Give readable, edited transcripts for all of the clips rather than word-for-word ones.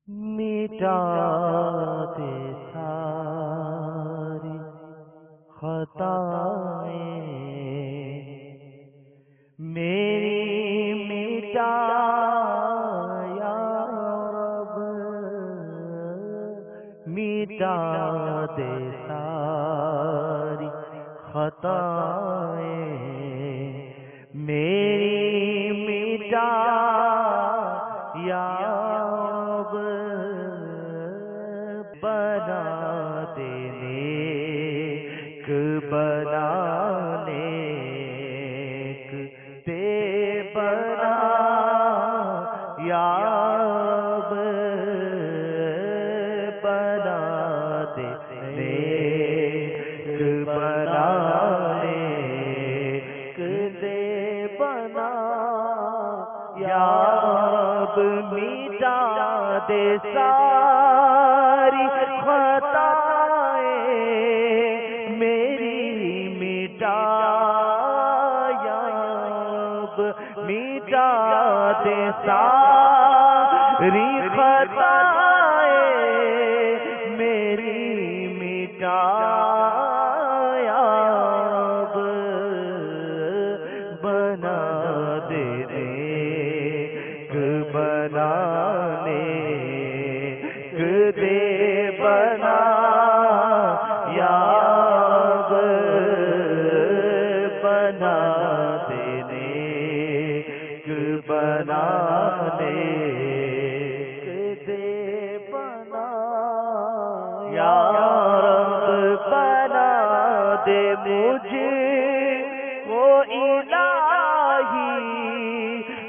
مٹا دے ساری خطائیں میری مٹا یا رب، مٹا دے ساری خطائیں میری مٹا یا رب، بنا دے نیک بنا نیک تے بنا یا رب، بنا دے نیک بنا نیک تے بنا یا رب، مٹا دے ساری خطائیں میری مٹا یا رب، مٹا دے ساری خطائیں میری مٹا یا رب، بنا دے بنا نیک دے بنا یا رب، بنا دے نیک بنا نیک دے بنا یا رب، بنا دے مجھے وہ الہی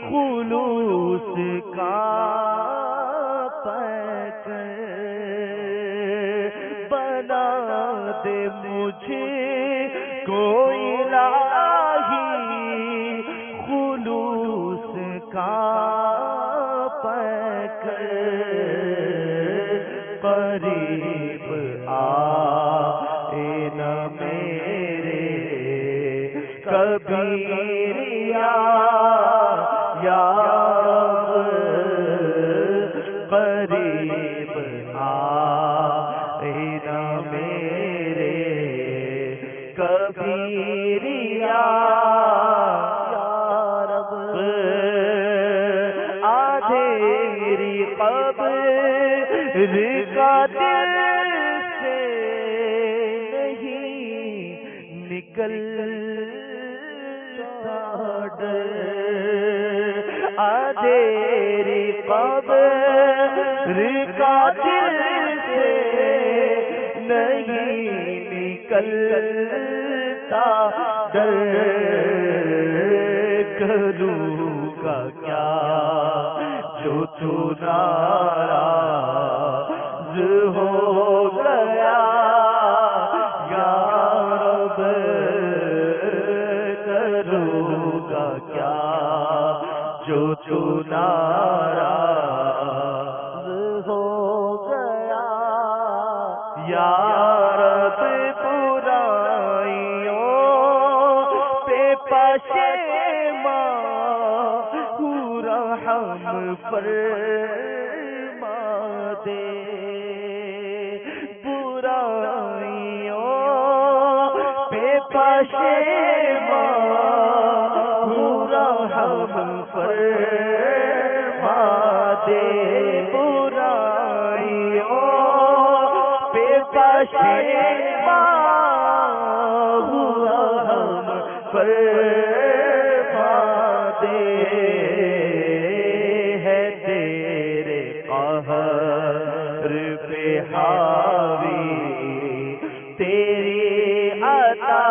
خلوص کا پیکر، بنا دے مجھے کوئی الہی خلوص کا پیکر، قریب آئے نہ میرے کبھی یا رب، قریب آئے نہ میرے کبھی ریا یا رب، آدھیری قبر کا دل سے نہیں نکلتا ڈر، آدھیری قبر کا دل سے نہیں نکلتا ڈر، کروں گا کیا جو تو ناراض ہو گیا یا رب، کروں گا کیا جو تو ناراض ہو گیا یا رب، برائیوں پہ پشیماں رحم فرما دے، برائیوں پہ پشیماں رحم فرما دے، برائیوں پہ پشیماں رحم فرما دے، ہے تیرے قہر پہ حاوی تیری عطا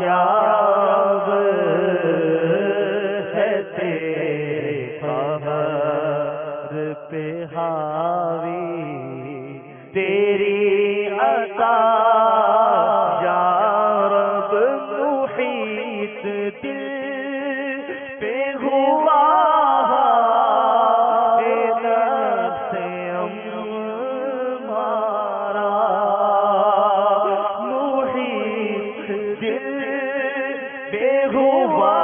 یا رب، ہے تیرے قہر پہ حاوی تیری عطا یا رب، محیط دل پہ ہوا نفس ہمارا، محیط دل پہ ہوا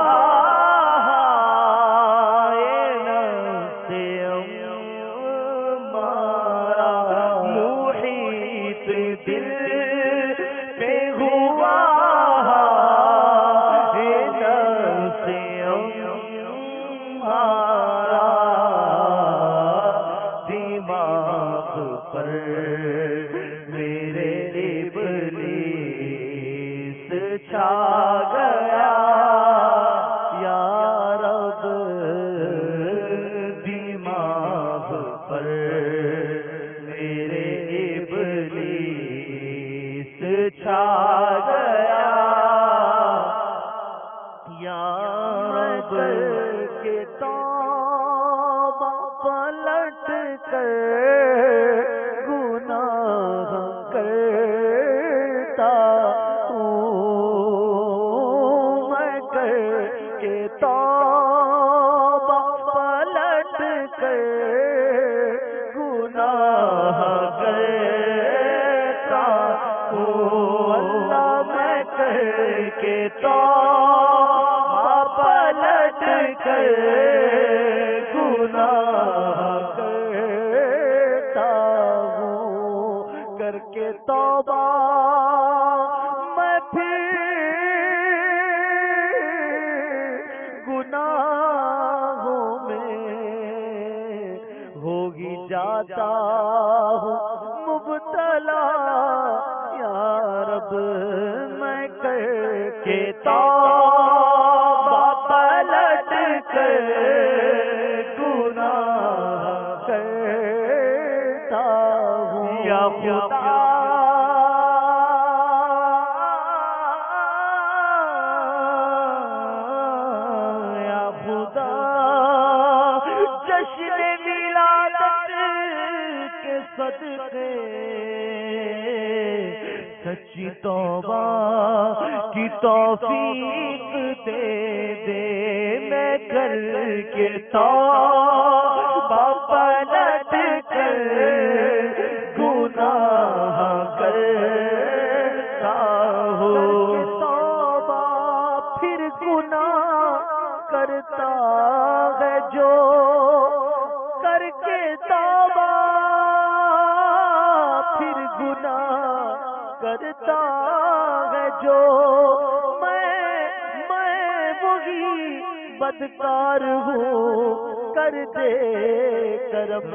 نفس کر گناہ کرتا ہوں میں کر کے توبہ پلٹ کر گناہ کرتا ہوں اللہ میں کر کے توبہ پلٹ کر گناہ کرتا ہوں کر کے توبہ میں پھر گناہوں میں ہوگی جاتا ہوں مبتلا یا رب میں کر کے توبہ پلٹ کر گناہ کرتا ہوں یا خدا یا خدا جشن ولادت کے صدقے سچی توبہ کی توفیق دے دے میں کر کے توبہ پلٹ کر گناہ کرتا ہوں توبہ پھر گناہ کرتا ہے جو کر کے توبہ پھر گناہ کرتا ہے جو میں وہی بدکار ہوں کر دے کرم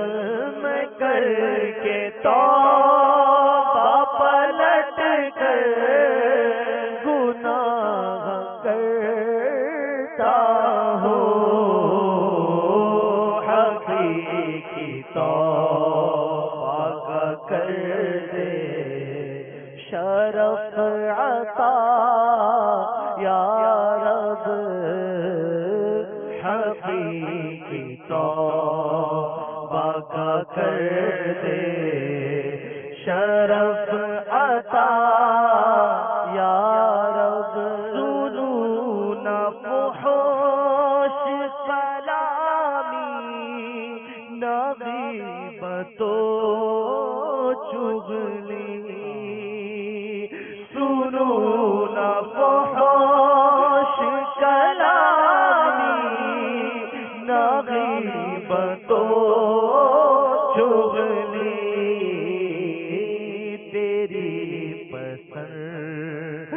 میں کر کے توبہ پلٹ کر گناہ کرتا ہوں حقیقی توبہ کر دے شرف عطا یا رب حقیقی توبہ کر دے شرف عطا یا رب سنون فحوش کلامی نہ غیبت و چغلی سنون فحوش کلامی نہ غیبت و چغلی تیری پسند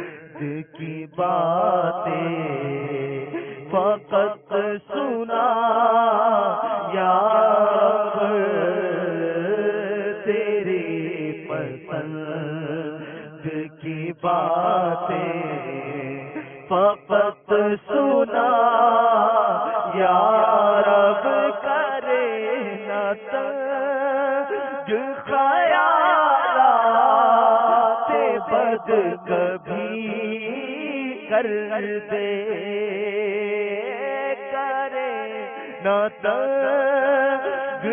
کی باتیں فقط سنا یا رب تیری پسند کی باتیں فقط سنا یا رب کرے نہ تنگ خیالات بد کبھی کر دے کرے نہ تنگ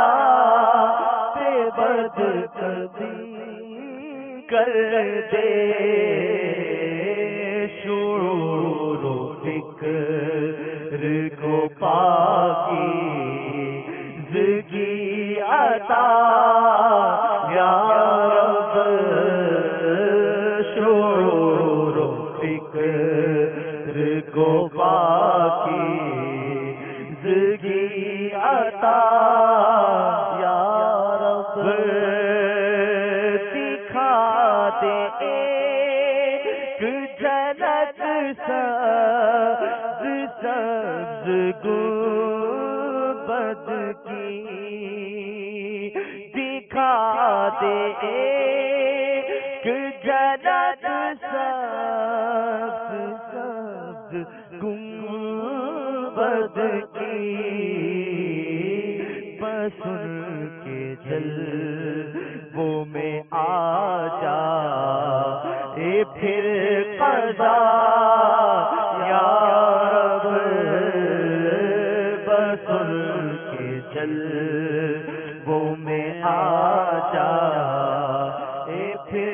خیالات بد کبھی کر دے شعور و فکر کو پاکی زگی عطا یا رب شعور و فکر کو پاکی زگی عطا یا رب دکھا دے ایک جھلک سبز سبز گنبد کی دکھا دے ایک جھلک سبز سبز گنبد کی بس ان کے جلووں میں آ جا اے پھر قضا یا رب بس ان کے جلووں میں آ جا پھر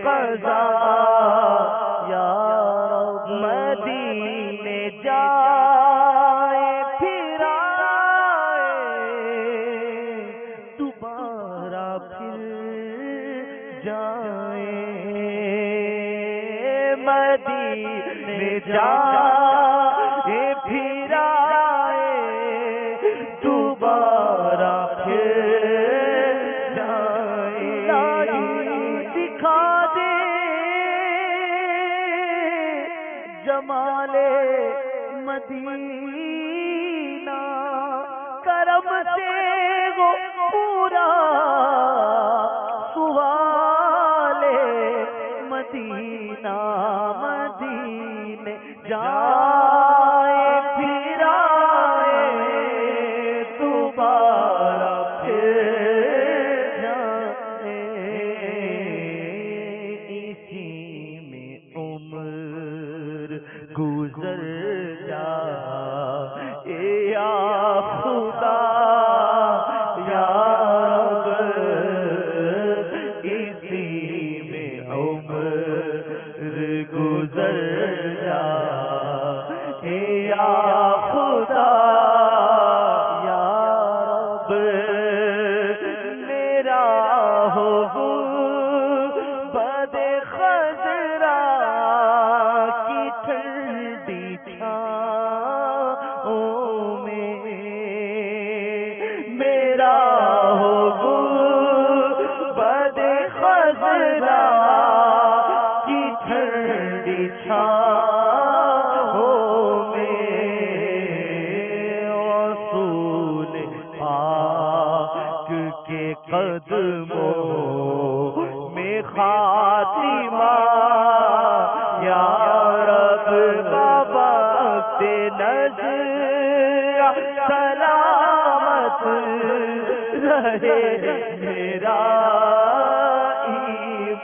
قضا یا رب مدینے جائے پھر آئے دوبارہ پھر جائے مدینے جائے پھر آئے دوبارہ پھر جائے دکھا دے جمال مدینہ کرم سے وہ پورا سوال مدینہ مدینے جائے پھر آئے دوبارہ پھر جائے اسی میں عمر گزر جا یا خدا یا رب اسی میں عمر گزر جا یا خدا یا رب میرا ہو بد خضرا کی ٹھنڈی چھاؤں میں میرا ہو بد خضرا کی ٹھنڈی چھاؤں میں رسول پاک کے قدموں میں خاتمہ یا رب وقت نظر سلامت رہے میرا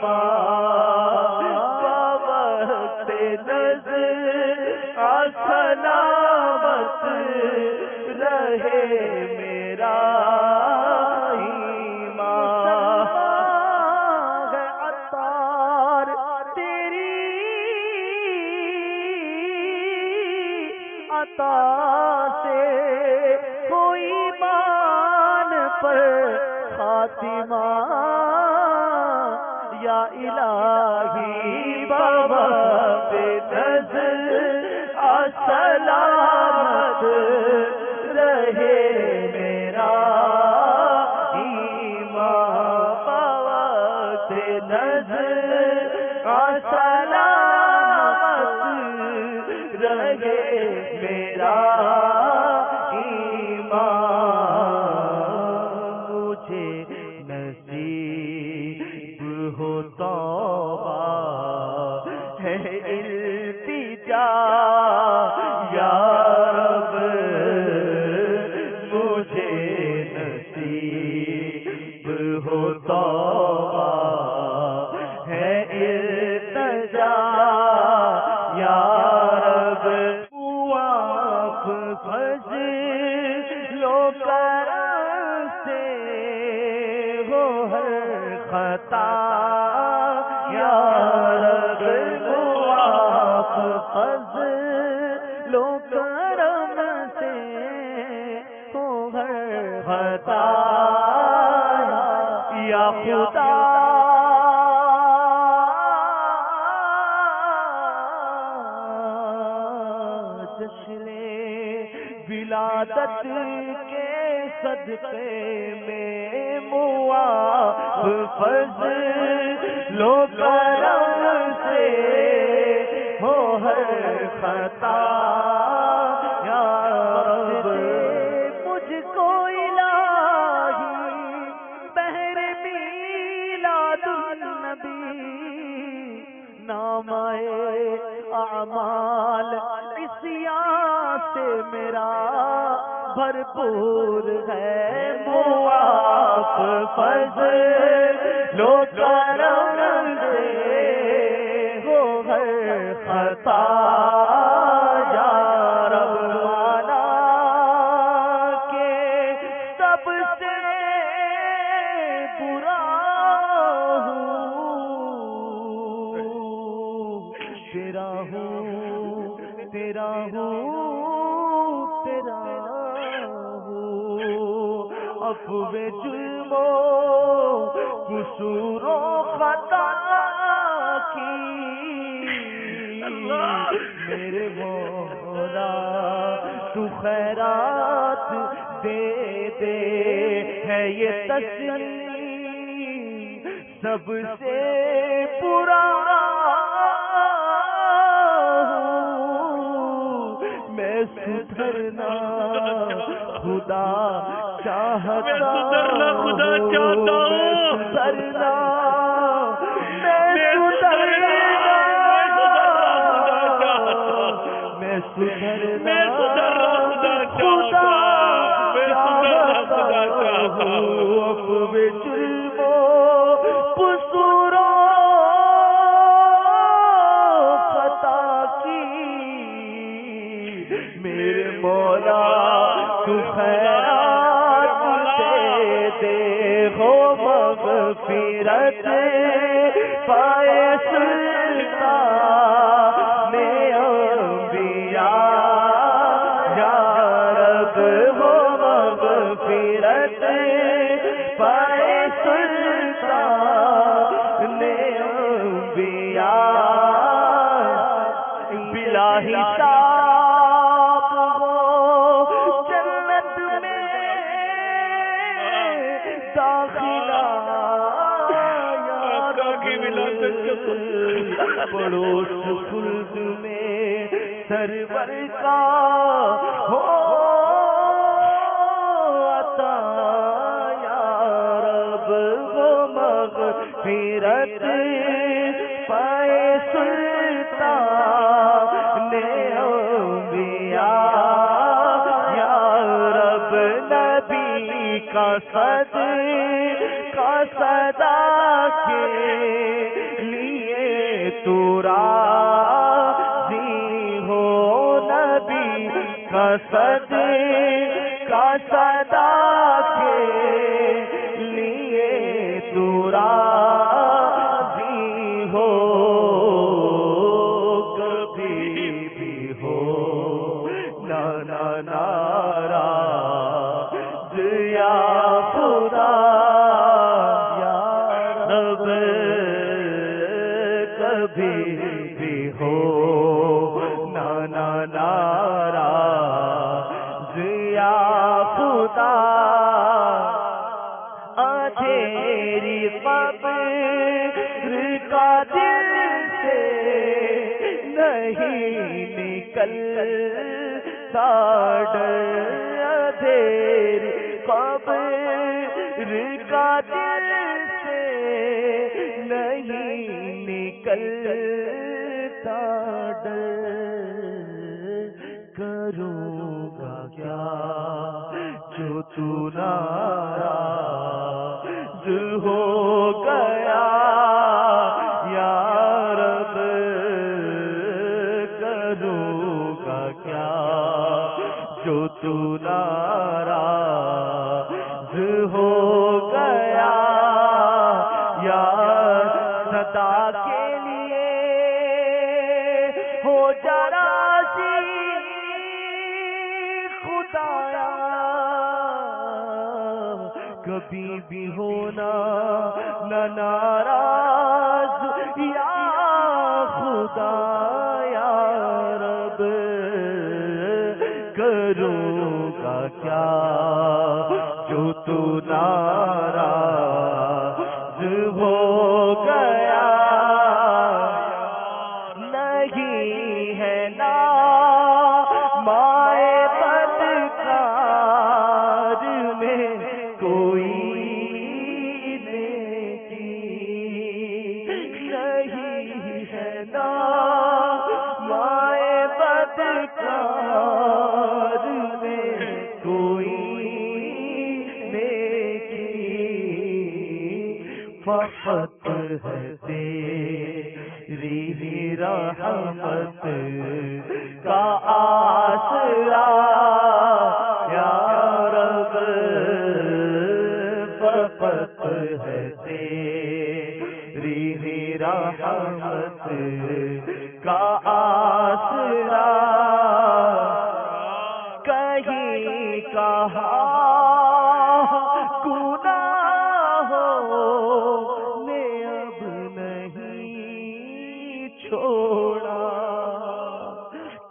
ایمان وقت نظر سلامت رہے میرا ایمان عطار تیری عطا سے کوئی مان پر خاتمہ یا الہی بابا بے نظر سلامت رہے میرا ایمان بابا بے نظر سلامت رہے میرا ایمان مجھے نصیب ہو توبہ ہے التجا یا رب مجھے نصیب ہو توبہ ہے التجا یا رب معاف فضل و کرم سے ہو ہر خطا یا رب معاف فضل و کرم سے ہو ہر خطا یا خدا جشن ولادت کے صدقے میں معاف فضل و کرم سے ہو ہر خطا یا رب مجھ کو الہی بہر میلاد النبی نامہ اعمال عصیان سے میرا بھرپور ہے معاف فضل و کرم سے ہو ہر خطا یا رب والا کے سے برا ہوں، تیرا ہوں، تیرا ہوں، تیرا ہوں، عفو جرم و قصور و خطا کی میرے مولا تو خیرات دے دے، ہے یہ تسلیم سب سے برا ہوں، میں سدھرنا خدا چاہتا ہوں، میں سدھرنا، میں سدھرنا خدا چاہتا ہوں، عفو جرم و قصور و خطا کی میرے مولا تو خیرات دے دے، ہو مغفرت پائے سلطان انبیاء، یا رب ہو مغفرت پائے سلطان انبیاء، بلا حساب ہو جنت میں داخلہ، یا رب پڑوس خلد میں سرور کا ہو عطا، یا رب ہو مغفرت پائے سلطان انبیاء، یا رب نبی کا صدقہ صدا کے لیے تو راضی ہو، نبی کا صدقہ صدا کے لیے تو راضی ہو، کبھی بھی ہو نانا ناراض یا خدا، یا رب کبھی بھی ہو نانا ناراض یا خدا، اندھیری قبر کا دل سے نہیں نکلتا ڈر، اندھیری قبر کا دل سے نہیں نکلتا ڈر، کروں گا کیا جو تو ناراض ہو گیا، یا رب کروں گا کیا جو تو ناراض ہو گیا، یا صدا کے لیے ہو جا راضی خدایا، کبھی بھی ہونا نہ ناراض یا خدا، یا رب کروں گا کیا جو تو ناراض ہو گیا، نہیں ہے نا مائے بدکار میں کوئی نیکی، نہیں ہے نا مائے بدکار میں کوئی نیکی، فقط ہے تیری رحمت کا آسرا، یا رب فقط ہے تیری ہی رحمت کا آسرا، کہیں کہاں گناہوں نے اب نہیں چھوڑا،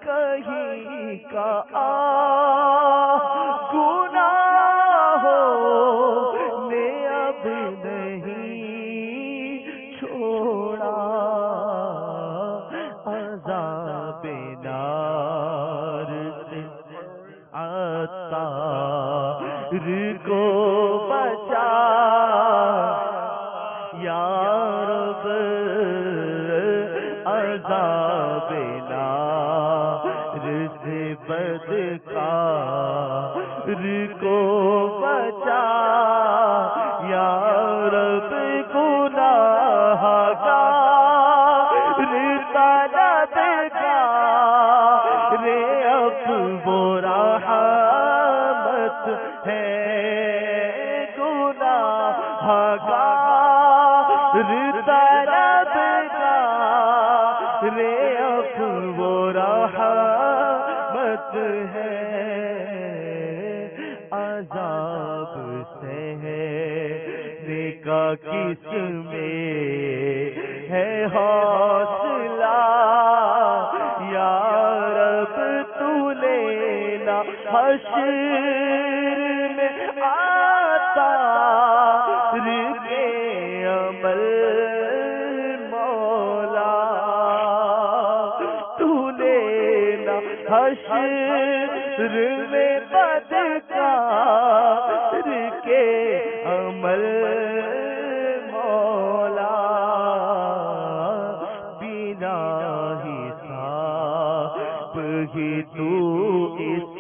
کہیں کہاں گناہوں نے اب نہیں چھوڑا، عذاب نار سے عطار کو بچا یا رب، عذاب نار سے بدکار کو بچا یا رب، گناہ گار طلبگار اب وہ رحمت ہے، گناہ گار طلبگار اب وہ رحمت ہے، عذاب سہنے کا کس میں ہے حوصلہ، یا رب تو لینا حشر میں عطار کے عمل مولا، تو لینا حشر میں بدکار کے عمل مولا، بنا حساب ہی تو اس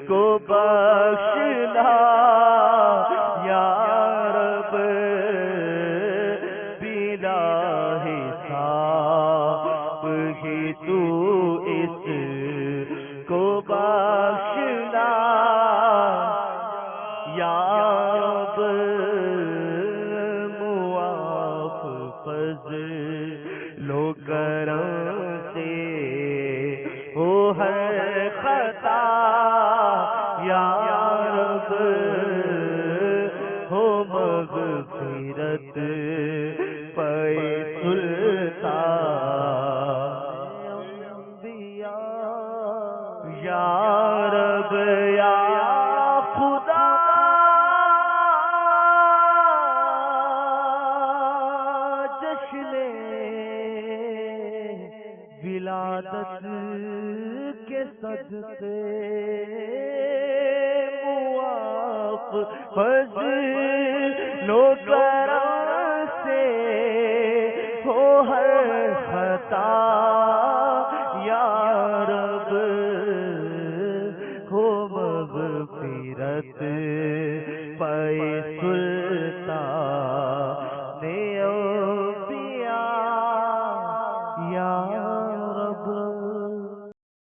کو بخشنا یا رب، بنا حساب ہی تو اس کو بخشنا یا رب، معاف فضل و کرم سے ہو ہر خطا یا رب، ہو مغفرت پے سلطان یا رب، یا خدا جشن ولادت کے صدقے معاف فضل و کرم سے ہو ہر خطا یا رب، ہو مغفرت پے